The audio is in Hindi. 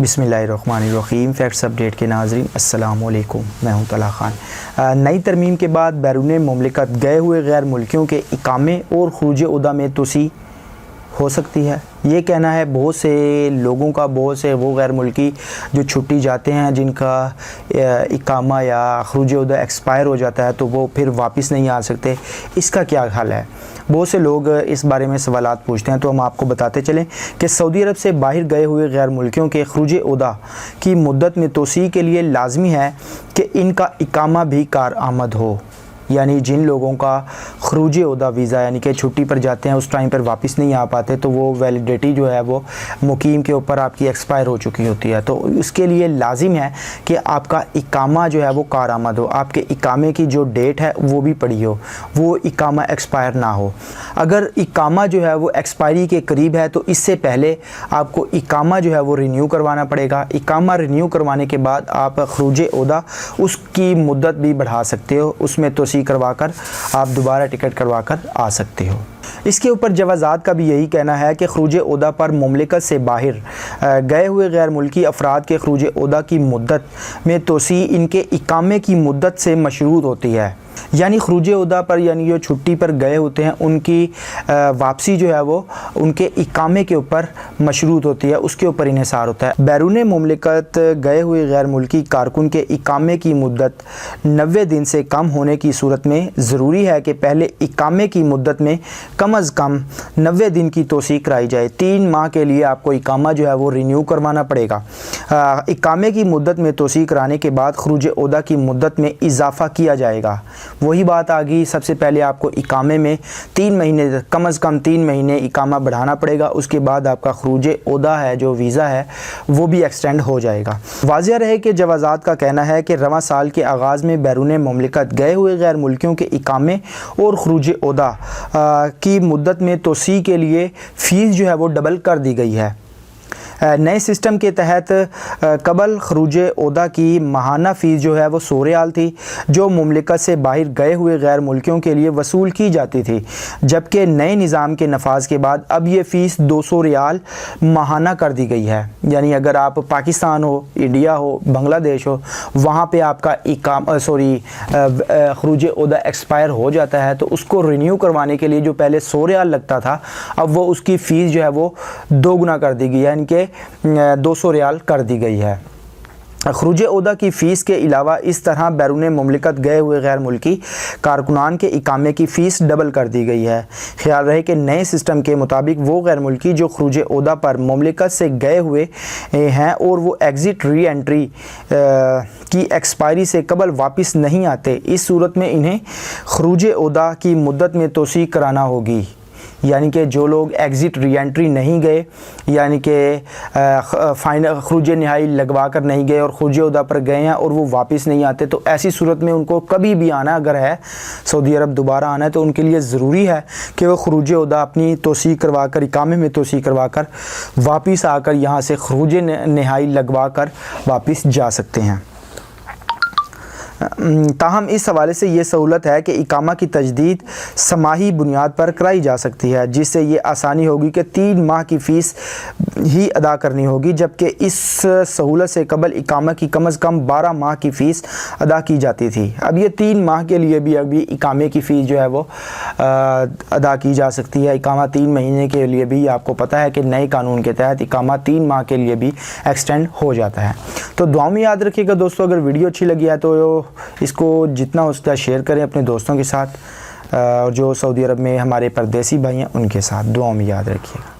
बिस्मिल्लाहिर्रहमानिर्रहीम। फैक्ट्स अपडेट के नाज़रीन अस्सलाम वालेकुम, मैं हूं तला ख़ान। नई तरमीम के बाद बैरून मुमलिकत गए हुए गैर मुल्कियों के इकामे और खुरूज उहदा में तोसी हो सकती है। ये कहना है बहुत से लोगों का, बहुत से वो गैर मुल्की जो छुट्टी जाते हैं जिनका इकामा या खुरूज उहदा एक्सपायर हो जाता है तो वो फिर वापस नहीं आ सकते, इसका क्या हाल है। बहुत से लोग इस बारे में सवालात पूछते हैं, तो हम आपको बताते चलें कि सऊदी अरब से बाहर गए हुए गैर मुल्कियों के खुरूज उहदा की मुद्दत में तोसी के लिए लाजमी है कि इनका इकामा भी कारआमद हो। यानी जिन लोगों का खुरूज उहदा वीज़ा यानी कि छुट्टी पर जाते हैं उस टाइम पर वापस नहीं आ पाते, तो वो वैलिडिटी जो है वो मुकीम के ऊपर आपकी एक्सपायर हो चुकी होती है, तो उसके लिए लाजिम है कि आपका इकामा जो है वो कारआमद हो, आपके इकामे की जो डेट है वो भी पड़ी हो, वो इकामा एक्सपायर ना हो। अगर इकामा जो है वो एक्सपायरी के करीब है तो इससे पहले आपको इकामा जो है वो रिन्यू करवाना पड़ेगा। इकामा रिन्यू करवाने के बाद आप खुरूज उहदा उसकी मुद्दत भी बढ़ा सकते हो, उसमें तोसी करवाकर आप दोबारा टिकट करवाकर आ सकते हो। इसके ऊपर जवाज़ात का भी यही कहना है कि खुरूज उहदा पर मुमलिकत से बाहर गए हुए गैर मुल्की अफराद के खुरूज उहदा की मुद्दत में तोसी इनके इकामे की मुद्दत से मशरूत होती है। यानी खुरूज उहदा पर यानी जो छुट्टी पर गए होते हैं उनकी वापसी जो है वो उनके इकामे के ऊपर मशरूत होती है, उसके ऊपर इन्हिसार होता है। बैरून मुमलिकत गए हुए गैर मुल्की कारकुन के इकामे की मुद्दत 90 दिन से कम होने की सूरत में ज़रूरी है कि पहले इकामे की मुद्दत में कम अज़ कम 90 दिन की तोसी कराई जाए। 3 माह के लिए आपको इकामा जो है वो रिन्यू करवाना पड़ेगा। इकामे की मुद्दत में तोसी कराने के बाद खुरूज उहदा की मुद्दत में इजाफ़ा किया जाएगा। वही बात आ गई, सबसे पहले आपको इकामे में 3 महीने, कम अज़ कम 3 महीने इकामा बढ़ाना पड़ेगा, उसके बाद आपका खुरूज उहदा है जो वीज़ा है वो भी एक्सटेंड हो जाएगा। वाज़िह रहे कि जवाज़ात का कहना है कि रवां साल के आगाज़ में बैरून मुमलिकत गए हुए गैर मुल्कियों के इकामे और खुरूज उहदा की मुद्दत में तोसी के लिए फ़ीस जो है वो डबल कर दी गई है। नए सिस्टम के तहत कबल खुरूज उहदा की माहाना फ़ीस जो है वो 100 रियाल थी, जो मुमलिकत से बाहर गए हुए गैर मुल्कियों के लिए वसूल की जाती थी, जबकि नए निज़ाम के नफाज के बाद अब ये फ़ीस 200 रियाल माहाना कर दी गई है। यानी अगर आप पाकिस्तान हो, इंडिया हो, बांग्लादेश हो, वहाँ पे आपका खुरूज उहदा एक्सपायर हो जाता है तो उसको रिन्यू करवाने के लिए जो पहले 100 रियाल लगता था, अब वो उसकी फ़ीस जो है वो दोगुना कर दी गई है, यानी कि 200 रियाल कर दी गई है। खुरूज उहदा की फ़ीस के अलावा इस तरह बैरून मुमलिकत गए हुए गैर मुल्की कारकुनान के इकामे की फ़ीस डबल कर दी गई है। ख्याल रहे कि नए सिस्टम के मुताबिक वो गैर मुल्की जो खुरूज उहदा पर मुमलिकत से गए हुए हैं और वो एग्ज़िट री एंट्री की एक्सपायरी से कबल वापस नहीं आते, इस सूरत में इन्हें खुरूज उहदा की मुद्दत में तोसी कराना होगी। यानी कि जो लोग एग्ज़िट री एंट्री नहीं गए, यानी कि फाइनल खुरूज नहाई लगवा कर नहीं गए और खुरूज उहदा पर गए हैं और वो वापस नहीं आते, तो ऐसी सूरत में उनको कभी भी आना अगर है सऊदी अरब दोबारा आना है तो उनके लिए ज़रूरी है कि वो खुरूज उहदा अपनी तोसी करवा कर, इकामे में तोसी करवा कर वापस आकर यहाँ से खुरूज नहाई लगवा कर वापस जा सकते हैं। ताहम इस हवाले से ये सहूलत है कि इकामा की तजदीद समाही बुनियाद पर कराई जा सकती है, जिससे ये आसानी होगी कि 3 माह की फ़ीस ही अदा करनी होगी, जबकि इस सहूलत से कबल इकामा की कम अज़ कम 12 माह की फ़ीस अदा की जाती थी। अब ये 3 माह के लिए भी अभी इकामे की फ़ीस जो है वो अदा की जा सकती है। इकामा 3 महीने के लिए भी आपको पता है कि नए कानून के तहत इकामा 3 माह के लिए भी एक्सटेंड हो जाता है। तो दुआओं में याद रखिएगा दोस्तों, अगर वीडियो अच्छी लगी है तो इसको जितना हो सकता है शेयर करें अपने दोस्तों के साथ, और जो सऊदी अरब में हमारे परदेसी भाई हैं उनके साथ। दुआओं में याद रखिएगा।